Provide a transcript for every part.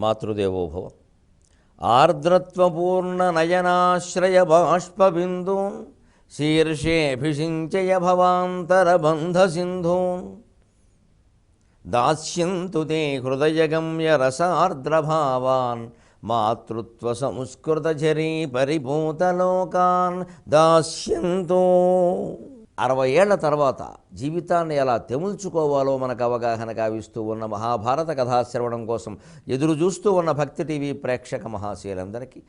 మాతృదేవోభవ. ఆర్ద్రత్వపూర్ణనయనాశ్రయ బాష్పబిందూన్ శీర్షేభిషించయ భవాంతరబంధసింధూన్ దాస్యంతు తే హృదయగమ్య రసార్ద్రభావాన్ మాతృత్వ సంస్కృతచరీ పరిభూతలోకాన్ దాస్యంతో. 60 ఏళ్ల తర్వాత జీవితాన్ని ఎలా తెముల్చుకోవాలో మనకు అవగాహన కావిస్తూ ఉన్న మహాభారత కథాశ్రవణం కోసం ఎదురు చూస్తూ ఉన్న భక్తి టీవీ ప్రేక్షక మహాశయులందరికీ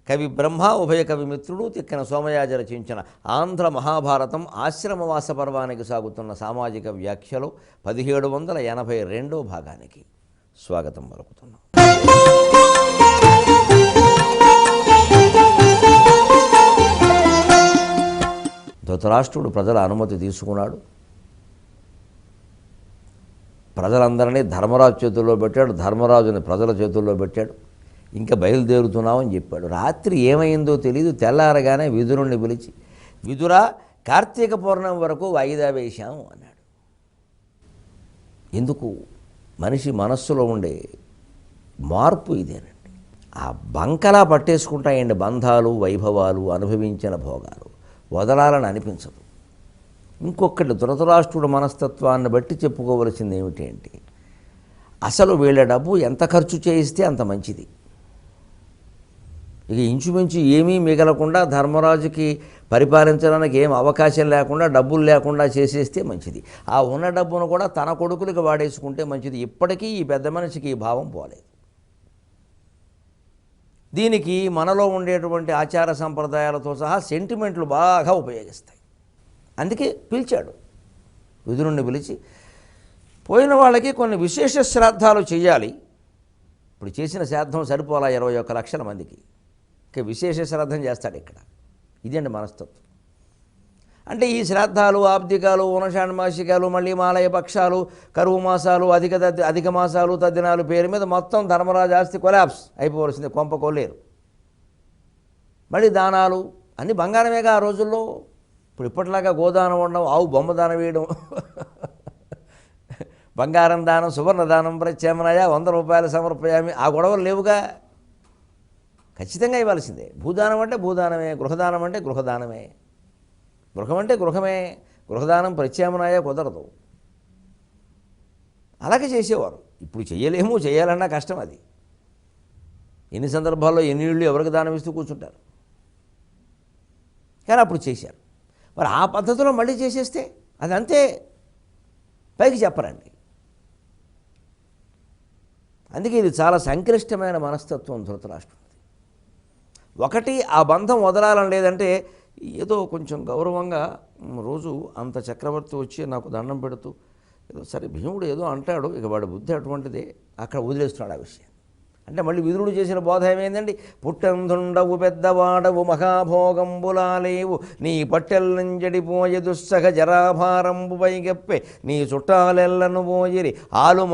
కవి బ్రహ్మ ఉభయ కవి మిత్రుడు తిక్కన సోమయాజి రచించిన ఆంధ్ర మహాభారతం ఆశ్రమవాస పర్వానికి సాగుతున్న సామాజిక వ్యాఖ్యలో 1782వ భాగానికి స్వాగతం పలుకుతున్నాం. ధృతరాష్ట్రుడు ప్రజల అనుమతి తీసుకున్నాడు. ప్రజలందరినీ ధర్మరాజు చేతుల్లో పెట్టాడు, ధర్మరాజుని ప్రజల చేతుల్లో పెట్టాడు. ఇంకా బయలుదేరుతున్నామని చెప్పాడు. రాత్రి ఏమైందో తెలియదు. తెల్లారగానే విదురుణ్ణి పిలిచి, విదురా, కార్తీక పౌర్ణమి వరకు వాయిదా వేశాం అన్నాడు. ఎందుకు? మనిషి మనస్సులో ఉండే మార్పు ఇదేనండి. ఆ బంకలా పట్టేసుకుంటాయండి బంధాలు, వైభవాలు, అనుభవించిన భోగాలు. వదలాలని అనిపించదు. ఇంకొకటి ధృతరాష్ట్రుడు మనస్తత్వాన్ని బట్టి చెప్పుకోవలసింది ఏమిటి అంటే, అసలు వీళ్ళ డబ్బు ఎంత ఖర్చు చేయిస్తే అంత మంచిది. ఇక ఇంచుమించు ఏమీ మిగలకుండా ధర్మరాజుకి పరిపాలించడానికి ఏం అవకాశం లేకుండా, డబ్బులు లేకుండా చేసేస్తే మంచిది. ఆ ఉన్న డబ్బును కూడా తన కొడుకులకు వాడేసుకుంటే మంచిది. ఇప్పటికీ ఈ పెద్ద మనిషికి ఈ భావం పోలేదు. దీనికి మనలో ఉండేటువంటి ఆచార సంప్రదాయాలతో సహా సెంటిమెంట్లు బాగా ఉపయోగిస్తాయి. అందుకే పిలిచాడు. విదురుణ్ణి పిలిచి, పోయిన వాళ్ళకి కొన్ని విశేష శ్రాద్ధాలు చేయాలి. ఇప్పుడు చేసిన శ్రాద్ధం సరిపోలా 21 లక్షల మందికి. ఇక విశేష శ్రాద్ధం చేస్తాడు ఇక్కడ. ఇదండి మనస్తత్వం. అంటే ఈ శ్రాద్ధాలు, ఆబ్దికాలు, ఉనషాణమాసికాలు, మళ్ళీ మాలయ పక్షాలు, కరువు మాసాలు, అధిక మాసాలు, తద్దినాలు పేరు మీద మొత్తం ధర్మరాజు ఆస్తి కొలాప్స్ అయిపోవలసింది. కొంప కొల్లేరు. మళ్ళీ దానాలు అన్నీ బంగారమేగా ఆ రోజుల్లో. ఇప్పుడు ఇప్పటిలాగా గోదానం ఉండడం, ఆవు బొమ్మ దానం వేయడం, బంగారం దానం, సువర్ణ దానం ప్రత్యామ్నాయ 100 రూపాయలు సమర్పయామి, ఆ గొడవలు లేవుగా. ఖచ్చితంగా ఇవ్వాల్సిందే. భూదానం అంటే భూదానమే, గృహదానం అంటే గృహదానమే. గృహం అంటే గృహమే. గృహదానం ప్రత్యామ్నాయ కుదరదు. అలాగే చేసేవారు. ఇప్పుడు చేయలేము, చేయాలన్నా కష్టం. అది ఎన్ని సందర్భాల్లో ఎన్ని ఇళ్ళు ఎవరికి దానం ఇస్తూ కూర్చుంటారు. కానీ అప్పుడు చేశారు. మరి ఆ పద్ధతిలో మళ్ళీ చేసేస్తే అది అంతే, పైకి చెప్పరండి. అందుకే ఇది చాలా సంక్లిష్టమైన మనస్తత్వం ధృతరాష్ట్రుడిది. ఒకటి, ఆ బంధం వదలాలని లేదంటే ఏదో కొంచెం గౌరవంగా రోజు అంత చక్రవర్తి వచ్చి నాకు దండం పెడుతూ ఏదో సరే భీముడు ఏదో అంటాడు, ఇక వాడి బుద్ధి అటువంటిదే, అక్కడ వదిలేస్తున్నాడు ఆ విషయం. అంటే మళ్ళీ విదురుడు చేసిన బోధ ఏమైందండి? పుట్టందుండవు పెద్దవాడవు మహాభోగంబులాలేవు నీ పట్టెల్లంజడిపోయే దుస్సహ జరాభారంబు పైగెప్పే నీ చుట్టాలెల్లను పోయిరి ఆలు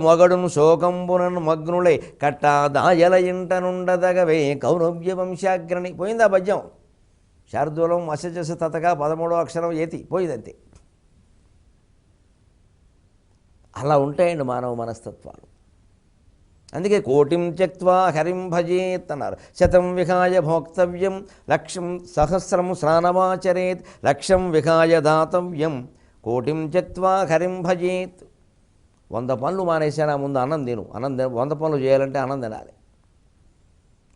మొగడును శోకంబునను మగ్నులై కట్టా దాయల ఇంట నుండదగవే కౌరవ్య వంశాగ్రణి. పోయిందా పద్యం? శార్దూలం అశజస తతగా 13వ అక్షరం ఏతి పోయిందంతే. అలా ఉంటాయండి మానవ మనస్తత్వాలు. అందుకే కోటిం త్యక్త్వా హరిం భజేత్ అన్నారు. శతం విహాయ భోక్తవ్యం లక్ష్యం సహస్రం స్నానమాచరేత్ లక్ష్యం విహాయ దాతవ్యం కోటిం త్యక్త్వా హరిం భజేత్. 100 పనులు మానేసాను, ముందు అన్నం తిను. 100 పనులు చేయాలంటే అన్నం తినాలి.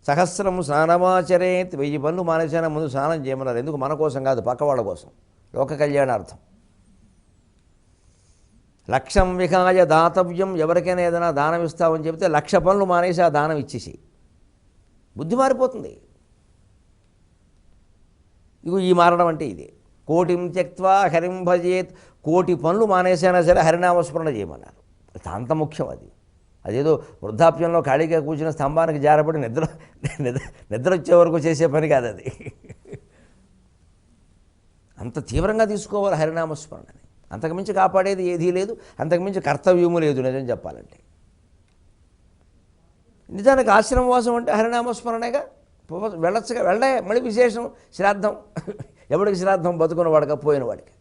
సహస్రం స్నానమాచరేత్, 1000 పనులు మానేసాను, ముందు స్నానం చేయమన్నారు. ఎందుకు? మన కోసం కాదు, పక్కవాళ్ళ కోసం, లోక కళ్యాణార్థం. లక్ష్యం విహాయ దాతవ్యం, ఎవరికైనా ఏదైనా దానం ఇస్తామని చెబితే 1,00,000 పనులు మానేసి ఆ దానం ఇచ్చేసి బుద్ధి మారిపోతుంది. ఇగో ఈ మారడం అంటే ఇదే. కోటిం త్యక్త్వా హరిం భజేత్, 1,000,000 పనులు మానేసైనా సరే హరినామస్మరణ చేయమన్నారు. అంత ముఖ్యం అది. అదేదో వృద్ధాప్యంలో ఖాళీగా కూర్చున్న స్తంభానికి జారబడి నిద్ర వచ్చే వరకు చేసే పని కాదు అది. అంత తీవ్రంగా తీసుకోవాలి హరినామస్మరణని. అంతకుమించి కాపాడేది ఏదీ లేదు, అంతకుమించి కర్తవ్యము లేదు నిజం చెప్పాలంటే. నిజానికి ఆశ్రమవాసం అంటే హరినామస్మరణేగా. వెళ్ళొచ్చుగా, వెళ్ళే మళ్ళీ విశేషం శ్రాద్ధం. ఎవడికి శ్రాద్ధం? బతుకున్న వాడికి, పోయిన వాడికి.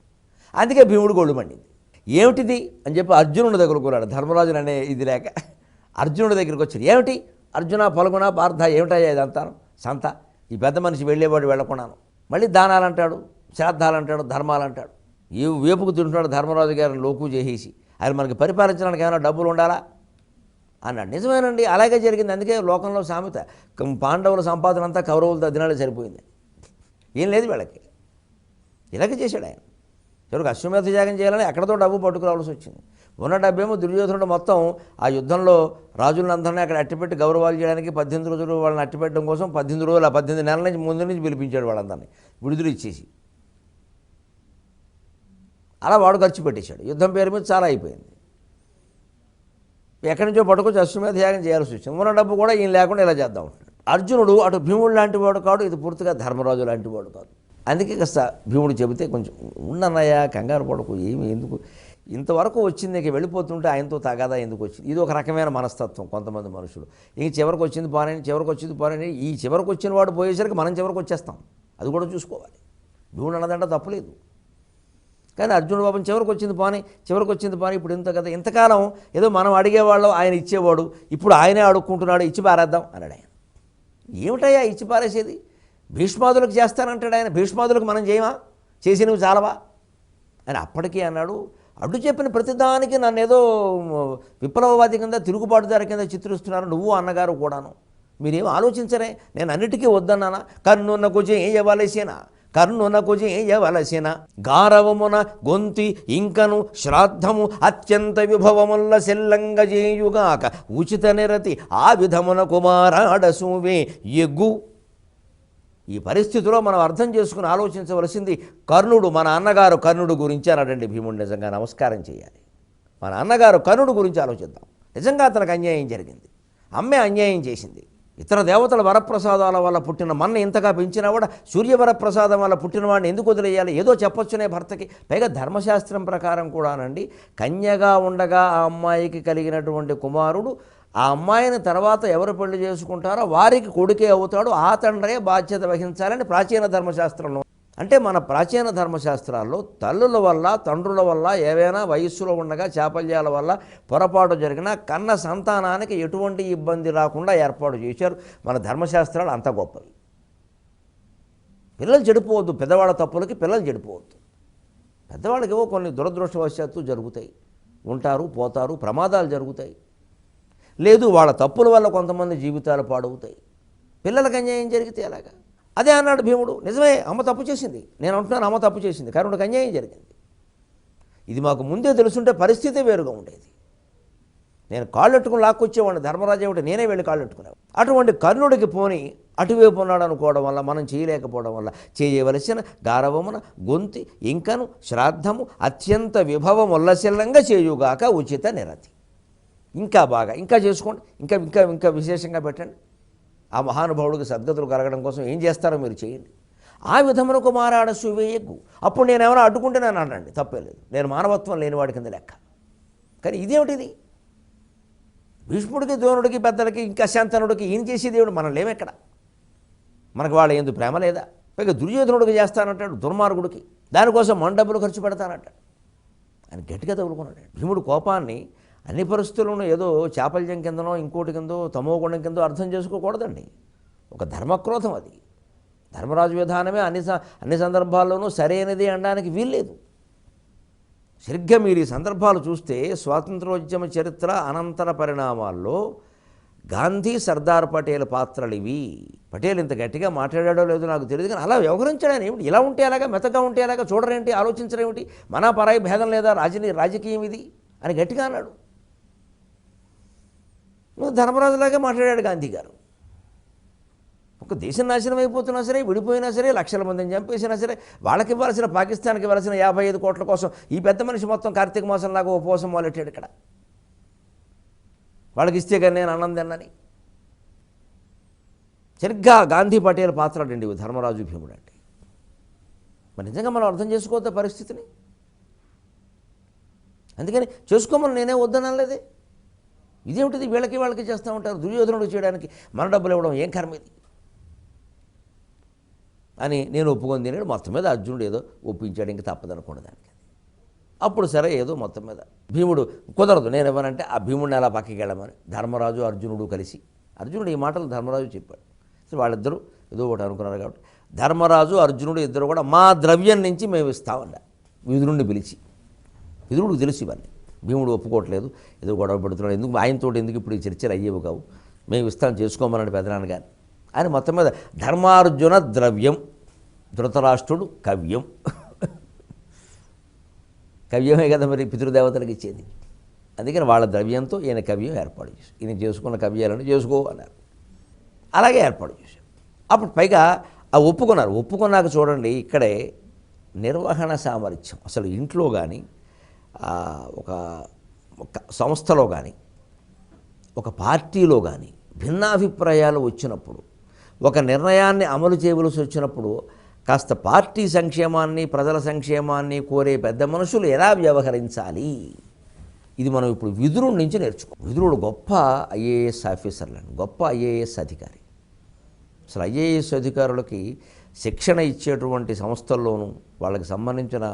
అందుకే భీముడు గొళ్ళు మండింది. ఏమిటిది అని చెప్పి అర్జునుడు దగ్గరకున్నాడు. ధర్మరాజుని అనే ఇది లేక అర్జునుడి దగ్గరికి వచ్చాడు. ఏమిటి అర్జున పలుగున పార్థ ఏమిటయ్యా ఇదంతాను సంత, ఈ పెద్ద మనిషి వెళ్ళేవాడు వెళ్ళకున్నాను, మళ్ళీ దానాలు అంటాడు, శ్రాద్ధాలు అంటాడు, ధర్మాలు అంటాడు, ఏ వేపుకు తింటున్నాడు ధర్మరాజు గారిని లోకు చేసేసి, ఆయన మనకి పరిపాలించడానికి ఏమైనా డబ్బులు ఉండాలా అన్నాడు. నిజమేనండి, అలాగే జరిగింది. అందుకే లోకంలో సామెత, పాండవుల సంపాదన అంతా కౌరవులతో దినాలే సరిపోయింది, ఏం లేదు వీళ్ళకి. ఇలాగే చేశాడు ఆయన. చివరికి అశ్వమేధ యాగం చేయాలని ఎక్కడితో డబ్బు పట్టుకురావాల్సి వచ్చింది. ఉన్న డబ్బేమో దుర్యోధనుడు మొత్తం ఆ యుద్ధంలో రాజులందరినీ అక్కడ అట్టిపెట్టి గౌరవాలు చేయడానికి 18 రోజులు వాళ్ళని అట్టిపెట్టడం కోసం 18 రోజులు 18 నెలల నుంచి ముందు నుంచి పిలిపించాడు వాళ్ళందరినీ విడుదల ఇచ్చేసి. అలా వాడు ఖర్చు పెట్టేశాడు. యుద్ధం పేరు మీద చాలా అయిపోయింది. ఎక్కడి నుంచో పట్టుకొచ్చి అశ్వమేధ యాగం చేయాల్సి వచ్చింది. ఉన్న డబ్బు కూడా ఈయన లేకుండా ఇలా చేద్దాం ఉంటాడు. అర్జునుడు అటు భీముడు లాంటి వాడు కాడు, ఇది పూర్తిగా ధర్మరాజు లాంటి వాడు కాదు. అందుకే కాస్త భీముడు చెబితే కొంచెం ఉన్నన్నయ్య కంగారు పడకు, ఏమి ఎందుకు ఇంతవరకు వచ్చింది, ఇక వెళ్ళిపోతుంటే ఆయనతో తగాదా ఎందుకు వచ్చింది. ఇది ఒక రకమైన మనస్తత్వం కొంతమంది మనుషులు. ఇంక చివరికి వచ్చింది పోనీ ఈ చివరికి వచ్చిన వాడు పోయేసరికి మనం చివరికి వచ్చేస్తాం, అది కూడా చూసుకోవాలి. భీముడు అన్నదంటే తప్పలేదు. కానీ అర్జునుడు పాపం చివరికి వచ్చింది పోనీ ఇప్పుడు ఇంత కదా, ఇంతకాలం ఏదో మనం అడిగేవాళ్ళం, ఆయన ఇచ్చేవాడు, ఇప్పుడు ఆయనే అడుక్కుంటున్నాడు, ఇచ్చి పారేద్దాం అన్నాడు ఆయన. ఏమిటయ్యా ఇచ్చి పారేసేది, భీష్మాదులకు చేస్తానంటాడు ఆయన. భీష్మాదులకు మనం చేయమా, చేసినవి చాలవా అని అప్పటికీ అన్నాడు. అడ్డు చెప్పిన ప్రతిదానికి నన్ను ఏదో విప్లవవాది కింద, తిరుగుబాటుదారి కింద చిత్రిస్తున్నారు, నువ్వు అన్నగారు కూడాను. మీరేం ఆలోచించరే, నేను అన్నిటికీ వద్దన్నానా, కర్ణునకు చేయవలసిన గారవమున గొంతి ఇంకను శ్రాద్ధము అత్యంత విభవముల్ల సెల్లంగ చేయుగాక ఉచిత నిరతి ఆ విధమున కుమారాడసూవే ఎగ్గు. ఈ పరిస్థితిలో మనం అర్థం చేసుకుని ఆలోచించవలసింది, కర్ణుడు మన అన్నగారు కర్ణుడు గురించి అన్నాడండి భీముడు. నిజంగా నమస్కారం చేయాలి. మన అన్నగారు కర్ణుడు గురించి ఆలోచిద్దాం. నిజంగా అతనికి అన్యాయం జరిగింది, అమ్మే అన్యాయం చేసింది. ఇతర దేవతల వరప్రసాదాల వల్ల పుట్టిన మన్న ఇంతగా పెంచినా కూడా సూర్యవరప్రసాదం వల్ల పుట్టిన వాడిని ఎందుకు వదిలేయాలి, ఏదో చెప్పొచ్చునే భర్తకి. పైగా ధర్మశాస్త్రం ప్రకారం కూడానండి, కన్యగా ఉండగా ఆ అమ్మాయికి కలిగినటువంటి కుమారుడు ఆ అమ్మాయిని తర్వాత ఎవరు పెళ్లి చేసుకుంటారో వారికి కొడుకే అవుతాడు, ఆ తండ్రే బాధ్యత వహించాలని ప్రాచీన ధర్మశాస్త్రంలో. అంటే మన ప్రాచీన ధర్మశాస్త్రాల్లో తల్లుల వల్ల తండ్రుల వల్ల ఏవైనా వయస్సులో ఉండగా చాపల్యాల వల్ల పొరపాటు జరిగినా కన్న సంతానానికి ఎటువంటి ఇబ్బంది రాకుండా ఏర్పాటు చేశారు మన ధర్మశాస్త్రాలు. అంత గొప్పవి. పిల్లలు చెడిపోవద్దు, పెద్దవాళ్ళ తప్పులకి పిల్లలు చెడిపోవద్దు. పెద్దవాళ్ళకి ఏవో కొన్ని దురదృష్టవశాత్తు జరుగుతాయి, ఉంటారు పోతారు, ప్రమాదాలు జరుగుతాయి. లేదు వాళ్ళ తప్పుల వల్ల కొంతమంది జీవితాలు పాడవుతాయి. పిల్లలకు అన్యాయం జరిగితే ఎలాగా? అదే అన్నాడు భీముడు. నిజమే, అమ్మ తప్పు చేసింది, నేను అంటున్నాను, అమ్మ తప్పు చేసింది, కర్ణుడికి అన్యాయం జరిగింది. ఇది మాకు ముందే తెలుసుంటే పరిస్థితి వేరుగా ఉండేది. నేను కాళ్ళెట్టుకుని లాక్కొచ్చేవాడిని, ధర్మరాజు ఏమిటి నేనే వెళ్ళి కాళ్ళెట్టుకునేవాడు. అటువంటి కర్ణుడికి పోని అటువైపు ఉన్నాడు అనుకోవడం వల్ల, మనం చేయలేకపోవడం వల్ల, చేయవలసిన గారవమున గొంతి ఇంకను శ్రాద్ధము అత్యంత విభవముల్లసిల్లంగా చేయుగాక ఉచిత నిరతి. ఇంకా బాగా ఇంకా చేసుకోండి, ఇంకా ఇంకా ఇంకా విశేషంగా పెట్టండి. ఆ మహానుభావుడికి సద్గతులు కలగడం కోసం ఏం చేస్తారో మీరు చేయండి. ఆ విధమున కుమారాడ సువేయగ్గు. అప్పుడు నేను ఏమైనా అడ్డుకుంటే నేను అనండి, తప్పేలేదు, నేను మానవత్వం లేనివాడి కింద లెక్క. కానీ ఇదేమిటిది, భీష్ముడికి ద్రోణుడికి పెద్దలకి ఇంకా శాంతనుడికి ఈయన చేసేది ఏమిటి, మనం లేమెక్కడ, మనకు వాళ్ళ ఎందుకు ప్రేమ లేదా? పైగా దుర్యోధనుడికి చేస్తానంటాడు, దుర్మార్గుడికి, దానికోసం మన డబ్బులు ఖర్చు పెడతానంటాడు. ఆయన గట్టిగా తగులుకున్నాడు. భీముడు కోపాన్ని అన్ని పరిస్థితులను ఏదో చాపల్యం కిందనో ఇంకోటి కిందో తమోగుణం కిందో అర్థం చేసుకోకూడదండి. ఒక ధర్మక్రోధం అది. ధర్మరాజు విధానమే అన్ని సందర్భాల్లోనూ సరైనది అనడానికి వీల్లేదు. సరిగ్గా మీరు ఈ సందర్భాలు చూస్తే స్వాతంత్రోద్యమ చరిత్ర అనంతర పరిణామాల్లో గాంధీ సర్దార్ పటేల్ పాత్రలు ఇవి. పటేల్ ఇంత గట్టిగా మాట్లాడాడో లేదో నాకు తెలియదు, కానీ అలా వ్యవహరించడానికి ఏమిటి, ఇలా ఉంటే అలాగా, మెత్తగా ఉంటే అలాగా, చూడరేంటి, ఆలోచించడం ఏమిటి, మన పరాయి భేదం లేదా, రాజకీయం ఇది అని గట్టిగా అన్నాడు. నువ్వు ధర్మరాజులాగే మాట్లాడాడు గాంధీ గారు. ఒక దేశం నాశనం అయిపోతున్నా సరే, విడిపోయినా సరే, లక్షల మందిని చంపేసినా సరే, వాళ్ళకి ఇవ్వాల్సిన, పాకిస్తాన్కి ఇవ్వాల్సిన 55 కోట్ల కోసం ఈ పెద్ద మనిషి మొత్తం కార్తీక మాసంలాగా ఉపవాసం మొదలెట్టాడు ఇక్కడ. వాళ్ళకి ఇస్తే కానీ నేను అన్నం తిన్నని. సరిగ్గా గాంధీ పటేల్ పాత్రడండి ధర్మరాజు భీముడు అంటే. మరి నిజంగా మనం అర్థం చేసుకోవద్దా పరిస్థితిని? అందుకని చేసుకోమని నేనే వద్దనలేదే. ఇదేమిటిది, వాళ్ళకి చేస్తూ ఉంటారు, దుర్యోధనుడు చేయడానికి మన డబ్బులు ఇవ్వడం ఏం కర్మ ఇది అని నేను ఒప్పుకొని తినాడు. మొత్తం మీద అర్జునుడు ఏదో ఒప్పించాడు, ఇంక తప్పదనుకోండి దానికి. అప్పుడు సరే ఏదో మొత్తం మీద భీముడు కుదరదు నేను ఇవ్వనంటే ఆ భీముడిని అలా పక్కకి వెళ్ళమని ధర్మరాజు అర్జునుడు కలిసి అర్జునుడు ఈ మాటలు ధర్మరాజు చెప్పాడు. సో వాళ్ళిద్దరూ ఏదో ఒకటి అనుకున్నారు కాబట్టి ధర్మరాజు అర్జునుడు ఇద్దరు కూడా మా ద్రవ్యం నుంచి మేము ఇస్తామన్నారు విదురుణ్ణి పిలిచి. విదురుడికి తెలుసు ఇవన్నీ, భీముడు ఒప్పుకోవట్లేదు, ఏదో గొడవ పెడుతున్నాడు, ఎందుకు ఆయనతో ఎందుకు ఇప్పుడు ఈ చర్చలు అయ్యేవి కావు, మేము ఇస్తాం చేసుకోమన్నాడు పెదనాన్న గారు. ఆయన మొత్తం మీద ధర్మార్జున ద్రవ్యం, ధృతరాష్ట్రుడు కవ్యం. కవ్యమే కదా మరి పితృదేవతలకు ఇచ్చేది. అందుకని వాళ్ళ ద్రవ్యంతో ఈయన కవ్యం ఏర్పాటు చేశారు. ఈయన చేసుకున్న కవ్యాలను చేసుకో అన్నారు. అలాగే ఏర్పాటు చేశారు. అప్పుడు పైగా ఆ ఒప్పుకున్నారు. ఒప్పుకున్నాక చూడండి ఇక్కడే నిర్వహణ సామర్థ్యం. అసలు ఇంట్లో కానీ ఒక సంస్థలో కానీ ఒక పార్టీలో కానీ భిన్నాభిప్రాయాలు వచ్చినప్పుడు, ఒక నిర్ణయాన్ని అమలు చేయవలసి వచ్చినప్పుడు కాస్త పార్టీ సంక్షేమాన్ని ప్రజల సంక్షేమాన్ని కోరే పెద్ద మనుషులు ఎలా వ్యవహరించాలి, ఇది మనం ఇప్పుడు విదురుడి నుంచి నేర్చుకో. విదురుడు గొప్ప ఐఏఎస్ ఆఫీసర్లను, గొప్ప ఐఏఎస్ అధికారి. అసలు ఐఏఎస్ అధికారులకి శిక్షణ ఇచ్చేటువంటి సంస్థల్లోనూ వాళ్ళకి సంబంధించిన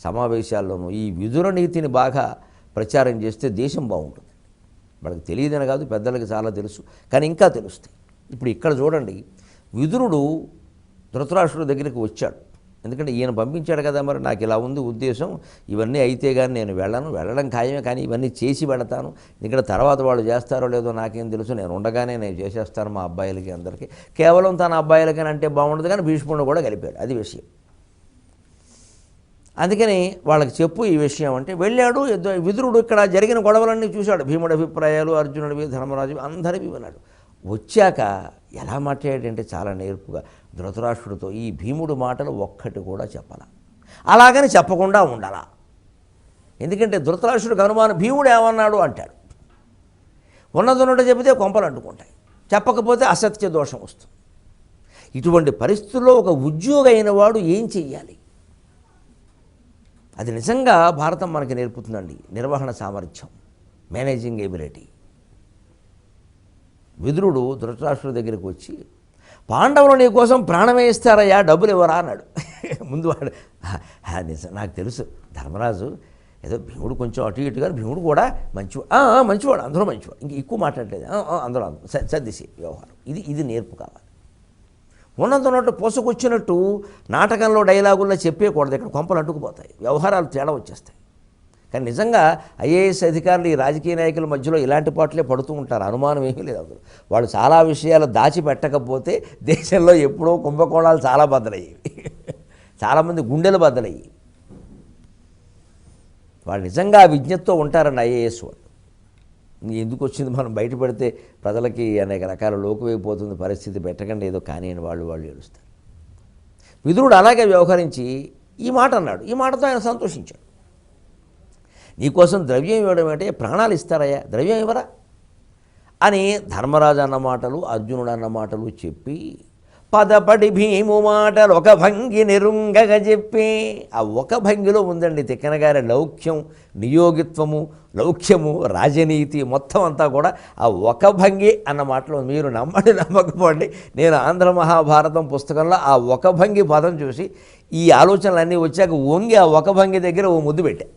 సమావేశాల్లోనూ ఈ విదుర నీతిని బాగా ప్రచారం చేస్తే దేశం బాగుంటుంది. వాళ్ళకి తెలియదని కాదు, పెద్దలకి చాలా తెలుసు, కానీ ఇంకా తెలుస్తాయి. ఇప్పుడు ఇక్కడ చూడండి, విదురుడు ధృతరాష్ట్రుడి దగ్గరికి వచ్చాడు. ఎందుకంటే ఈయన పంపించాడు కదా, మరి నాకు ఇలా ఉంది ఉద్దేశం, ఇవన్నీ అయితే కానీ నేను వెళ్ళడం ఖాయమే, కానీ ఇవన్నీ చేసి వెళతాను, ఎందుకంటే తర్వాత వాళ్ళు చేస్తారో లేదో నాకేం తెలుసు, నేను ఉండగానే నేను చేసేస్తాను మా అబ్బాయిలకి అందరికీ. కేవలం తన అబ్బాయిలకని అంటే బాగుండదు, కానీ భీష్ముడిని కూడా కలిపాడు, అది విషయం. అందుకని వాళ్ళకి చెప్పు ఈ విషయం అంటే వెళ్ళాడు. విదురుడు ఇక్కడ జరిగిన గొడవలన్నీ చూశాడు, భీముడి అభిప్రాయాలు, అర్జునుడివి, ధర్మరాజువి, అందరివి విన్నాడు. వచ్చాక ఎలా మాట్లాడాడంటే చాలా నేర్పుగా ధృతరాష్ట్రుడితో ఈ భీముడు మాటలు ఒక్కటి కూడా చెప్పాల, అలాగని చెప్పకుండా ఉండాలా. ఎందుకంటే ధృతరాష్ట్రుడికి అనుమానం, భీముడు ఏమన్నాడు అంటాడు, ఉన్నదొన్నట్టు చెబితే కొంపలు అంటుకుంటాయి, చెప్పకపోతే అసత్య దోషం వస్తుంది. ఇటువంటి పరిస్థితుల్లో ఒక ఉద్యోగి అయిన వాడు ఏం చెయ్యాలి, అది నిజంగా భారతం మనకి నేర్పుతుందండి. నిర్వహణ సామర్థ్యం, మేనేజింగ్ ఎబిలిటీ. విదురుడు ధృతరాష్ట్రుడి దగ్గరికి వచ్చి పాండవులు నీ కోసం ప్రాణమే ఇస్తారయ్యా, డబ్బులు ఇవ్వరా అన్నాడు. ముందు వాడు నిజం నాకు తెలుసు ధర్మరాజు ఏదో భీముడు కొంచెం అటు ఇటుగా, భీముడు కూడా మంచివాడు, అందరూ మంచివాడు, ఇంక ఎక్కువ మాట్లాడలేదు, అందరూ సర్దిసి వ్యవహారం. ఇది నేర్పు కావాలి. ఉన్నట్టు పోసుకొచ్చినట్టు నాటకంలో డైలాగుల్లో చెప్పేయకూడదు, ఇక్కడ కొంపలు అంటుకుపోతాయి, వ్యవహారాలు తేడా వచ్చేస్తాయి. కానీ నిజంగా ఐఏఎస్ అధికారులు ఈ రాజకీయ నాయకుల మధ్యలో ఇలాంటి పాటలే పడుతూ ఉంటారు, అనుమానం ఏమీ లేదు అందులో. వాళ్ళు చాలా విషయాలు దాచిపెట్టకపోతే దేశంలో ఎప్పుడో కుంభకోణాలు చాలా బద్దలయ్యేవి, చాలామంది గుండెలు బద్దలయ్యి. వాళ్ళు నిజంగా విజ్ఞతతో ఉంటారండి ఐఏఎస్ వాళ్ళు. ఎందుకు వచ్చింది మనం బయట పెడితే ప్రజలకి అనేక రకాల లోకువైపోతుంది పరిస్థితి, పెట్టకండి ఏదో కానివ్వండి వాళ్ళు ఏడుస్తారు. విదురుడు అలాగే వ్యవహరించి ఈ మాట అన్నాడు. ఈ మాటతో ఆయన సంతోషించాడు. నీకోసం ద్రవ్యం ఇవ్వడం అంటే ప్రాణాలు ఇస్తారయ్యా, ద్రవ్యం ఇవ్వరా అని ధర్మరాజు అన్న మాటలు, అర్జునుడు అన్న మాటలు చెప్పి పదపడి భీము మాటలు ఒక భంగి నిరుంగగా చెప్పి, ఆ ఒక భంగిలో ఉందండి తిక్కనగారి లౌక్యం, నియోగిత్వము, లౌక్యము, రాజనీతి మొత్తం అంతా కూడా ఆ ఒక భంగి అన్న మాటలో. మీరు నమ్మండి నమ్మకపోండి, నేను ఆంధ్ర మహాభారతం పుస్తకంలో ఆ ఒక భంగి పదం చూసి ఈ ఆలోచనలన్నీ వచ్చాక వంగి ఆ ఒక భంగి దగ్గర ఓ ముద్దు పెట్టా.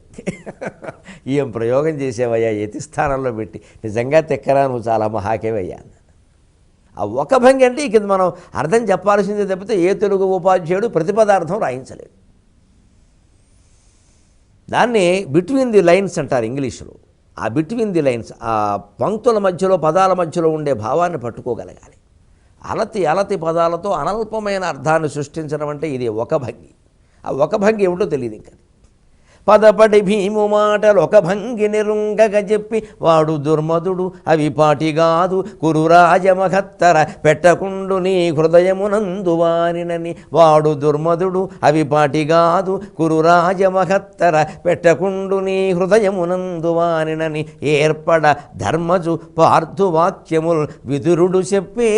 ఏం ప్రయోగం చేసేవయ్యా, యతి స్థానంలో పెట్టి, నిజంగా తిక్కరా నువ్వు చాలా మహాకేవయ్యా. ఆ ఒక భంగి అంటే ఇక మనం అర్థం చెప్పాల్సిందే తప్పితే ఏ తెలుగు ఉపాధ్యాయుడు ప్రతిపదార్థం రాయించలేడు. దాన్ని బిట్వీన్ ది లైన్స్ అంటారు ఇంగ్లీషులో. ఆ బిట్వీన్ ది లైన్స్, ఆ పంక్తుల మధ్యలో పదాల మధ్యలో ఉండే భావాన్ని పట్టుకోగలగాలి. అలతి పదాలతో అనల్పమైన అర్థాన్ని సృష్టించడం అంటే ఇది ఒక భంగి. ఆ ఒక భంగి ఏమిటో తెలియదు ఇంకా. పదపడి భీము మాటలు ఒక భంగి నిరుంగగా చెప్పి, వాడు దుర్మధుడు అవి పాటిగాదు కురురాజమహత్తర పెట్టకుండు నీ హృదయమునందువానినని. వాడు దుర్మధుడు అవి పాటిగాదు కురురాజమహత్తర పెట్టకుండు నీ హృదయమునందువానినని. ఏర్పడ ధర్మజు పార్థువాక్యముల్ విదురుడు చెప్పే.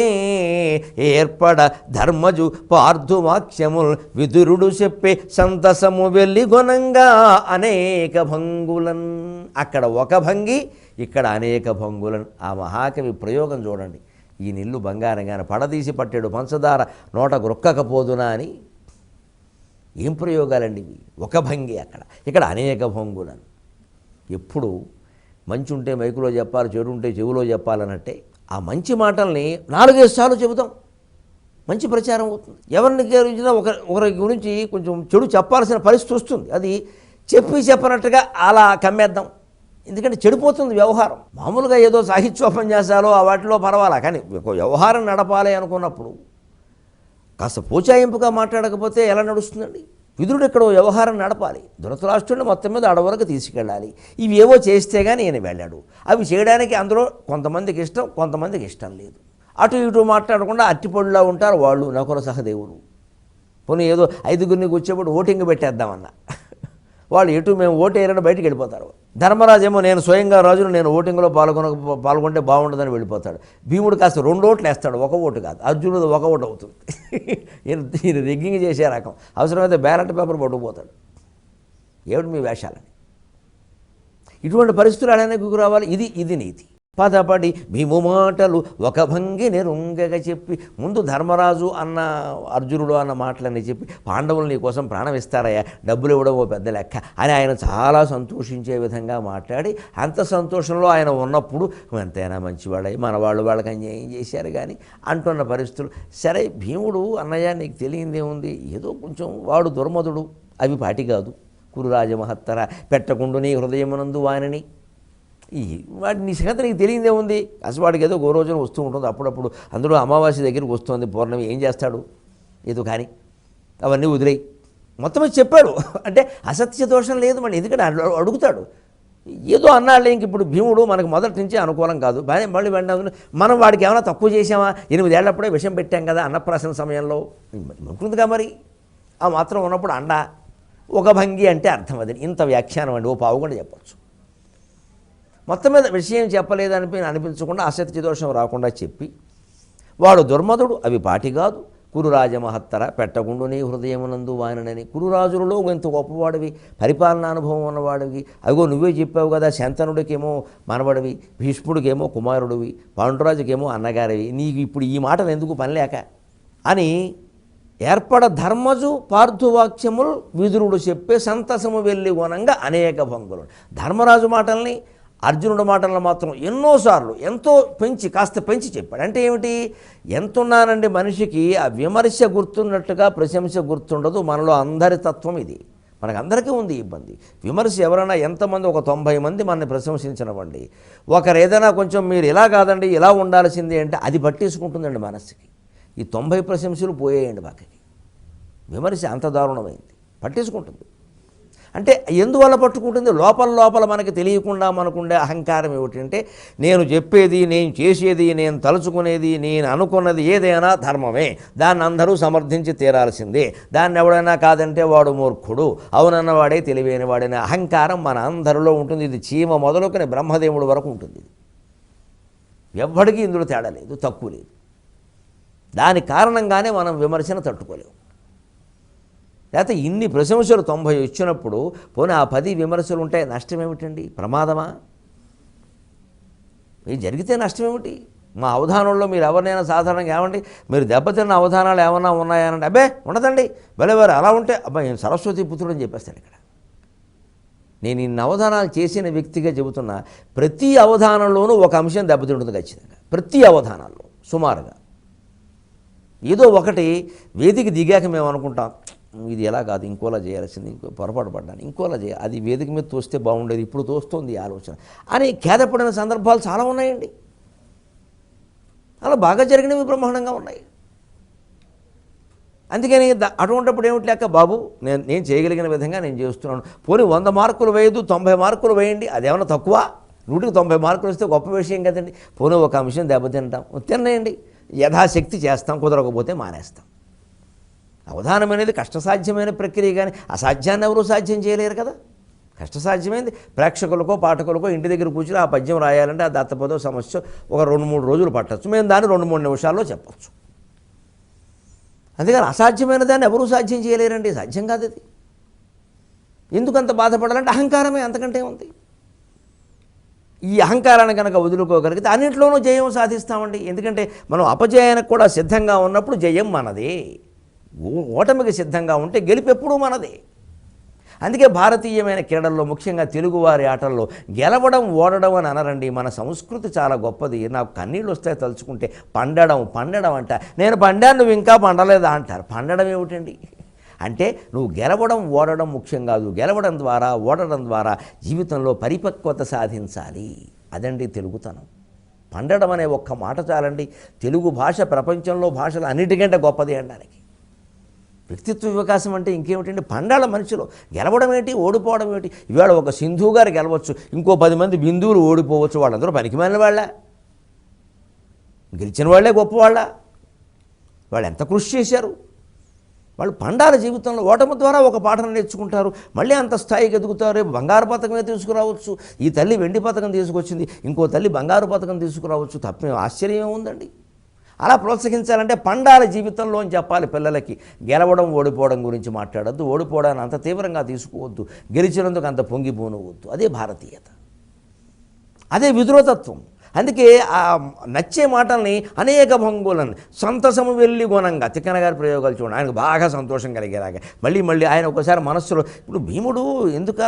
ఏర్పడ ధర్మజు పార్థువాక్యముల్ విదురుడు చెప్పే. సంతసము వెళ్ళి గుణంగా అనేక భంగులన్. అక్కడ ఒక భంగి, ఇక్కడ అనేక భంగులన్. ఆ మహాకవి ప్రయోగం చూడండి. ఈ నిల్లు బంగారంగానే పడదీసి పట్టాడు పంచదార నోట గ్రొక్కకపోదునా అని. ఏం ప్రయోగాలండి ఇవి? ఒక భంగి అక్కడ, ఇక్కడ అనేక భంగులను. ఎప్పుడు మంచి ఉంటే మైకులో చెప్పాలి, చెడు ఉంటే చెవిలో చెప్పాలన్నట్టే ఆ మంచి మాటల్ని 4-5 సార్లు చెబుతాం, మంచి ప్రచారం అవుతుంది. ఎవరిని గురించినా ఒకరి గురించి కొంచెం చెడు చెప్పాల్సిన పరిస్థితి వస్తుంది, అది చెప్పనట్టుగా అలా కమ్మేద్దాం. ఎందుకంటే చెడిపోతుంది వ్యవహారం. మామూలుగా ఏదో సాహిత్యోపన్యాసాలు వాటిలో పర్వాలా, కానీ ఒక వ్యవహారం నడపాలి అనుకున్నప్పుడు కాస్త పోచాయింపుగా మాట్లాడకపోతే ఎలా నడుస్తుందండి? విదురుడు ఇక్కడ వ్యవహారం నడపాలి, ధృతరాష్ట్రుడిని మొత్తం మీద అడవులకు తీసుకెళ్ళాలి. ఇవి ఏవో చేస్తే కానీ ఈయన వెళ్ళాడు. అవి చేయడానికి అందులో కొంతమందికి ఇష్టం, కొంతమందికి ఇష్టం లేదు. అటు ఇటు మాట్లాడకుండా అట్టిపొడిలా ఉంటారు వాళ్ళు, నకుల సహదేవులు. పోనీ ఏదో 5గురిని కూర్చోబెట్టి ఓటింగ్ పెట్టేద్దామన్నా, వాళ్ళు ఎటు మేము ఓటు వేయాలని బయటికి వెళ్ళిపోతారు. ధర్మరాజు ఏమో నేను స్వయంగా రాజును, నేను ఓటింగ్లో పాల్గొంటే బాగుంటుందని వెళ్ళిపోతాడు. భీముడు కాస్త 2 ఓట్లు వేస్తాడు, 1 ఓటు కాదు. అర్జునుడు 1 ఓటు అవుతుంది. ఈయన రిగ్గింగ్ చేసే రకం. అవసరమైతే బ్యాలెట్ పేపర్ పట్టుకుపోతాడు. ఏమిటి మీ వేషాలని? ఇటువంటి పరిస్థితులు అలానే రావాలి. ఇది నీతి. పదపడి భీము మాటలు ఒక భంగి నెరుంగగా చెప్పి, ముందు ధర్మరాజు అన్న అర్జునుడు అన్న మాటలన్నీ చెప్పి, పాండవులు నీ కోసం ప్రాణం ఇస్తారయ్యా, డబ్బులు ఇవ్వడం ఓ పెద్ద లెక్క అని ఆయన చాలా సంతోషించే విధంగా మాట్లాడి, అంత సంతోషంలో ఆయన ఉన్నప్పుడు ఎంతైనా మంచివాడై మన వాళ్ళకి అన్యాయం చేశారు కానీ అంటున్న పరిస్థితులు. సరే భీముడు అన్నయ్య నీకు తెలియందేముంది, ఏదో కొంచెం వాడు దుర్మధుడు, అవి పాటి కాదు. కురురాజ మహత్తర పెట్టకుండు నీ హృదయమునందు వానిని, వాడి నీ సంగతి నీకు తెలియదే ఉంది. అసలు వాడికి ఏదో ఓ రోజున వస్తూ ఉంటుంది అప్పుడప్పుడు, అందులో అమావాస్య దగ్గరికి వస్తుంది పౌర్ణమి, ఏం చేస్తాడు ఏదో కానీ అవన్నీ వదిలేయి మొత్తం చెప్పాడు. అంటే అసత్య దోషం లేదు మళ్ళీ, ఎందుకంటే అడుగుతాడు. ఏదో అన్నాళ్ళే. ఇంక ఇప్పుడు భీముడు మనకు మొదటి నుంచి అనుకూలం కాదు, మళ్ళీ వెంటనే మనం వాడికి ఏమైనా తక్కువ చేసామా? 8 ఏళ్లప్పుడే విషం పెట్టాం కదా అన్నప్రాసన సమయంలో, ఉంటుందిగా మరి. ఆ మాత్రం ఉన్నప్పుడు ఒక భంగి అంటే అర్థం అది. ఇంత వ్యాఖ్యానం అండి, ఓ పావు కూడా చెప్పచ్చు. మొత్తం మీద విషయం చెప్పలేదని అనిపించకుండా అసత్య దోషం రాకుండా చెప్పి, వాడు దుర్మధుడు, అవి పాటి కాదు. కురురాజ మహత్తర పెట్టకుండు నీ హృదయమునందు వానని. కురురాజులలో ఎంత గొప్పవాడివి, పరిపాలనా అనుభవం ఉన్నవాడివి. అదిగో నువ్వే చెప్పావు కదా, శంతనుడికేమో మనవడివి, భీష్ముడికేమో కుమారుడివి, పాండురాజుకేమో అన్నగారివి, నీకు ఇప్పుడు ఈ మాటలు ఎందుకు పనిలేక అని ఏర్పడ ధర్మజు పార్థువాక్యములు విదురుడు చెప్పే సంతసము వెళ్ళి గుణంగా అనేక భంగులు. ధర్మరాజు మాటల్ని అర్జునుడి మాటలను మాత్రం ఎన్నోసార్లు ఎంతో కాస్త పెంచి చెప్పాడు. అంటే ఏమిటి? ఎంతున్నానండి మనిషికి ఆ విమర్శ గుర్తున్నట్టుగా ప్రశంస గుర్తుండదు. మనలో అందరి తత్వం ఇది, మనకందరికీ ఉంది ఇబ్బంది. విమర్శ ఎవరైనా ఎంతమంది, ఒక 90 మంది మనల్ని ప్రశంసించనివ్వండి, ఒకరు ఏదైనా కొంచెం మీరు ఇలా కాదండి ఇలా ఉండాల్సింది అంటే అది పట్టేసుకుంటుందండి మనస్సుకి. ఈ 90 ప్రశంసలు పోయేయండి పక్కకి. విమర్శ అంత దారుణమైంది, పట్టేసుకుంటుంది. అంటే ఎందువల్ల పట్టుకుంటుంది? లోపల మనకి తెలియకుండా మనకుండే అహంకారం ఏమిటంటే, నేను చెప్పేది, నేను చేసేది, నేను తలుచుకునేది, నేను అనుకున్నది ఏదైనా ధర్మమే, దాన్ని అందరూ సమర్థించి తీరాల్సిందే, దాన్ని ఎవడైనా కాదంటే వాడు మూర్ఖుడు, అవునన్నవాడే తెలివైన వాడనే అహంకారం మన అందరిలో ఉంటుంది. ఇది చీమ మొదలుకొని బ్రహ్మదేవుడి వరకు ఉంటుంది. ఎవ్వడికి ఇందులో తేడా లేదు, తక్కువ లేదు. దాని కారణంగానే మనం విమర్శను తట్టుకోలేము. లేకపోతే ఇన్ని ప్రశంసలు 90 ఇచ్చినప్పుడు పోనీ ఆ 10 విమర్శలు ఉంటే నష్టం ఏమిటండి? ప్రమాదమా? ఇది జరిగితే నష్టం ఏమిటి? మా అవధానంలో మీరు ఎవరినైనా సాధారణంగా ఏమండి మీరు దెబ్బతిన్న అవధానాలు ఏమన్నా ఉన్నాయనంటే, అబ్బే ఉండదండి, భలేవారు అలా ఉంటే అబ్బాయి సరస్వతి పుత్రుడు అని చెప్పేస్తాడు. ఇక్కడ నేను ఇన్ని అవధానాలు చేసిన వ్యక్తిగా చెబుతున్నా, ప్రతి అవధానంలోనూ ఒక అంశం దెబ్బతింటుంది ఖచ్చితంగా. ప్రతి అవధానాల్లో సుమారుగా ఏదో ఒకటి వేదిక దిగాక మేము అనుకుంటాం, ఇది ఎలా కాదు, ఇంకోలా చేయాల్సింది, ఇంకో పొరపాటు పడ్డాను, ఇంకోలా చేయాలి, అది వేదిక మీద తోస్తే బాగుండేది, ఇప్పుడు తోస్తోంది ఈ ఆలోచన అని ఖేదపడిన సందర్భాలు చాలా ఉన్నాయండి. అలా బాగా జరిగినవి బ్రహ్మాండంగా ఉన్నాయి. అందుకని అటువంటిప్పుడు ఏమిటి లెక్క, బాబు నేను చేయగలిగిన విధంగా నేను చేస్తున్నాను, పోనీ 100 మార్కులు వేయదు 90 మార్కులు వేయండి, అదేమన్నా తక్కువ? 100కి 90 మార్కులు వస్తే గొప్ప విషయం కదండి. పోనీ ఒక అంశం దెబ్బతింటాం, తినేయండి, యథాశక్తి చేస్తాం, కుదరకపోతే మానేస్తాం. అవధానం అనేది కష్టసాధ్యమైన ప్రక్రియ, కానీ అసాధ్యాన్ని ఎవరూ సాధ్యం చేయలేరు కదా. కష్టసాధ్యమైంది ప్రేక్షకులకో పాఠకులకో ఇంటి దగ్గర కూర్చుని ఆ పద్యం రాయాలంటే ఆ దత్తపదో సమస్య ఒక 2-3 రోజులు పట్టచ్చు, మేము దాన్ని 2-3 నిమిషాల్లో చెప్పచ్చు. అందుకని అసాధ్యమైన దాన్ని ఎవరూ సాధ్యం చేయలేరండి, సాధ్యం కాదు అది. ఎందుకంత బాధపడాలంటే అహంకారమే, అంతకంటే ఉంది. ఈ అహంకారాన్ని కనుక వదులుకోగలిగితే అన్నింటిలోనూ జయం సాధిస్తామండి. ఎందుకంటే మనం అపజయానికి కూడా సిద్ధంగా ఉన్నప్పుడు జయం మనదే. ఓటమికి సిద్ధంగా ఉంటే గెలుపు ఎప్పుడూ మనదే. అందుకే భారతీయమైన క్రీడల్లో ముఖ్యంగా తెలుగువారి ఆటల్లో గెలవడం ఓడడం అని అనరండి. మన సంస్కృతి చాలా గొప్పది. నాకు కన్నీళ్ళు వస్తాయి తలుచుకుంటే. పండడం అంట. నేను పండాను, నువ్వు ఇంకా పండలేదా అంటారు. పండడం ఏమిటండి అంటే నువ్వు గెలవడం ఓడడం ముఖ్యం కాదు. గెలవడం ద్వారా ఓడడం ద్వారా జీవితంలో పరిపక్వత సాధించాలి. అదండి తెలుగుతనం. పండడం అనే ఒక్క మాట చాలండి. తెలుగు భాష ప్రపంచంలో భాషలు అన్నిటికంటే గొప్పది అనడానికి. వ్యక్తిత్వ వికాసం అంటే ఇంకేమిటండి? పండాల మనిషిలో గెలవడం ఏంటి, ఓడిపోవడం ఏంటి? ఇవాళ ఒక సింధు గారు గెలవచ్చు, ఇంకో 10 మంది బిందువులు ఓడిపోవచ్చు. వాళ్ళందరూ పనికిమాలిన వాళ్ళ? గెలిచిన వాళ్ళే గొప్పవాళ్ళ? వాళ్ళు ఎంత కృషి చేశారు? వాళ్ళు పండాల జీవితంలో ఓటమి ద్వారా ఒక పాఠం నేర్చుకుంటారు. మళ్ళీ అంత స్థాయికి ఎదుగుతారు. రేపు బంగారు పథకమే తీసుకురావచ్చు. ఈ తల్లి వెండి పథకం తీసుకొచ్చింది, ఇంకో తల్లి బంగారు పథకం తీసుకురావచ్చు. తప్పే ఆశ్చర్యం ఉందండి. అలా ప్రోత్సహించాలంటే పండాల జీవితంలో అని చెప్పాలి పిల్లలకి. గెలవడం ఓడిపోవడం గురించి మాట్లాడద్దు. ఓడిపోవడాన్ని అంత తీవ్రంగా తీసుకోవద్దు. గెలిచినందుకు అంత పొంగిపోనవద్దు. అదే భారతీయత, అదే విదురతత్వం. అందుకే ఆ నచ్చే మాటల్ని అనేక భంగులను సంతసము వెళ్ళి గుణంగా తిక్కన గారి ప్రయోగాలు చూడండి. ఆయనకు బాగా సంతోషం కలిగేలాగా మళ్ళీ ఆయన ఒకసారి మనస్సులో ఇప్పుడు భీముడు ఎందుకు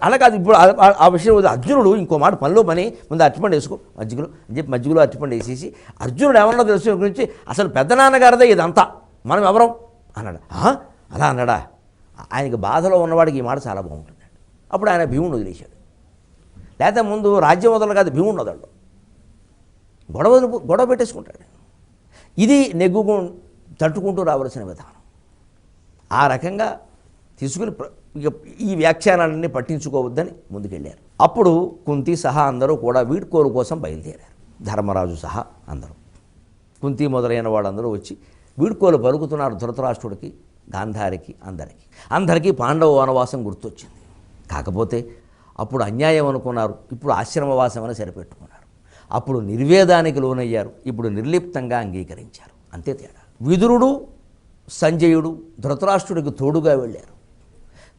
అలా కాదు. ఇప్పుడు ఆ విషయం అర్జునుడు ఇంకో మాట పనిలో పని ముందు అరటిపండు వేసుకో మజ్జిగలో అని చెప్పి మజ్జిగలో అరటిపండు వేసేసి అర్జునుడు ఏమన్నా తెలుసు గురించి అసలు పెద్ద నాన్నగారిదే ఇదంతా, మనం ఎవరం అన్నాడు. అలా అన్నాడా? ఆయనకి బాధలో ఉన్నవాడికి ఈ మాట చాలా బాగుంటుంది. అప్పుడు ఆయన భీముడు వదిలేశాడు. లేకపోతే ముందు రాజ్యం వదలడు కాదు, భీముడు వదలడు. గొడవ పెట్టేసుకుంటాడు. ఇది నెగ్గుకు తట్టుకుంటూ రావాల్సిన విధానం. ఆ రకంగా తీసుకుని ఈ వ్యాఖ్యానాలన్నీ పట్టించుకోవద్దని ముందుకెళ్ళారు. అప్పుడు కుంతి సహా అందరూ కూడా వీడ్కోలు కోసం బయలుదేరారు. ధర్మరాజు సహా అందరూ, కుంతి మొదలైన వాళ్ళందరూ వచ్చి వీడ్కోలు పలుకుతున్నారు ధృతరాష్ట్రుడికి, గాంధారికి, అందరికీ పాండవ వనవాసం గుర్తొచ్చింది. కాకపోతే అప్పుడు అన్యాయం అనుకున్నారు, ఇప్పుడు ఆశ్రమవాసం అని సరిపెట్టుకున్నారు. అప్పుడు నిర్వేదానికి లోనయ్యారు, ఇప్పుడు నిర్లిప్తంగా అంగీకరించారు. అంతే తేడా. విదురుడు, సంజయుడు ధృతరాష్ట్రుడికి తోడుగా వెళ్ళారు.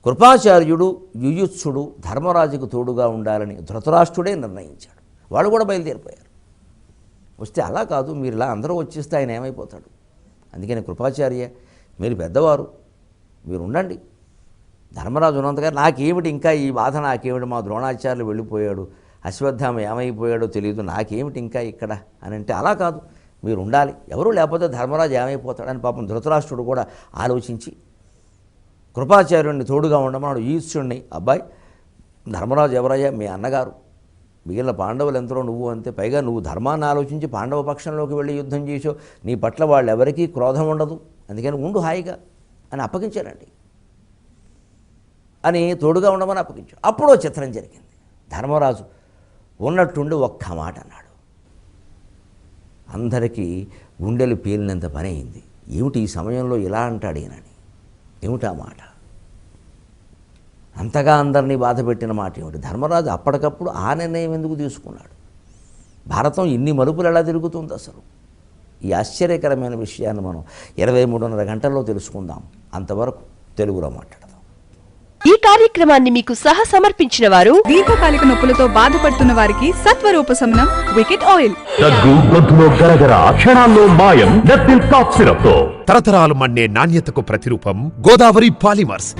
కృపాచార్యుడు, యుయుత్సుడు ధర్మరాజుకు తోడుగా ఉండాలని ధృతరాష్ట్రుడే నిర్ణయించాడు. వాళ్ళు కూడా బయలుదేరిపోయారు. వస్తే అలా కాదు, మీరు ఇలా అందరూ వచ్చేస్తే ఆయన ఏమైపోతాడు? అందుకని కృపాచార్య, మీరు పెద్దవారు, మీరు ఉండండి. ధర్మరాజు ఉన్నంతగా నాకేమిటి ఇంకా ఈ బాధ, నాకేమిటి మా ద్రోణాచార్యులు వెళ్ళిపోయాడు, అశ్వత్థామ ఏమైపోయాడో తెలియదు, నాకేమిటి ఇంకా ఇక్కడ అని అంటే, అలా కాదు మీరు ఉండాలి, ఎవరు లేకపోతే ధర్మరాజు ఏమైపోతాడని పాపం ధృతరాష్ట్రుడు కూడా ఆలోచించి కృపాచార్యుడిని తోడుగా ఉండమన్నాడు. ఈశ్వరుణ్ణి, అబ్బాయి ధర్మరాజు ఎవరయ్యా? మీ అన్నగారు, మిగిలిన పాండవులు ఎంతలో నువ్వు అంతే. పైగా నువ్వు ధర్మాన్ని ఆలోచించి పాండవ పక్షంలోకి వెళ్ళి యుద్ధం చేసావు, నీ పట్ల వాళ్ళు ఎవరికీ క్రోధం ఉండదు, అందుకని ఉండు హాయిగా అని అప్పగించారండి. అని తోడుగా ఉండమని అప్పగించాడు. అప్పుడో చిత్రం జరిగింది. ధర్మరాజు ఉన్నట్టుండి ఒక్క మాట అన్నాడు. అందరికీ గుండెలు పేలినంత పని అయింది. ఏమిటి ఈ సమయంలో ఇలా అంటాడు ఈయనని? ఏమిటా మాట? అంతగా అందరినీ బాధ పెట్టిన మాట ఏమిటి? ధర్మరాజు అప్పటికప్పుడు ఆ నిర్ణయం ఎందుకు తీసుకున్నాడు? భారతం ఇన్ని మలుపులు ఎలా తిరుగుతుంది అసలు? ఈ ఆశ్చర్యకరమైన విషయాన్ని మనం 23.5 గంటల్లో తెలుసుకుందాం. అంతవరకు తెలుగులో మాట్లాడదాం. ఈ కార్యక్రమాన్ని మీకు సమర్పించిన వారు దీర్ఘకాలిక నొప్పులతో బాధపడుతున్న వారికి సత్వరూపశమనం వికెట్ ఆయిల్. దగ్గు గొంతులో గరగర క్షణాల్లో మాయం నెత్తిల్ కాఫ్ సిరప్ తో తరతరాలు మన్నే నాణ్యతకు ప్రతిరూపం గోదావరి పాలిమర్స్.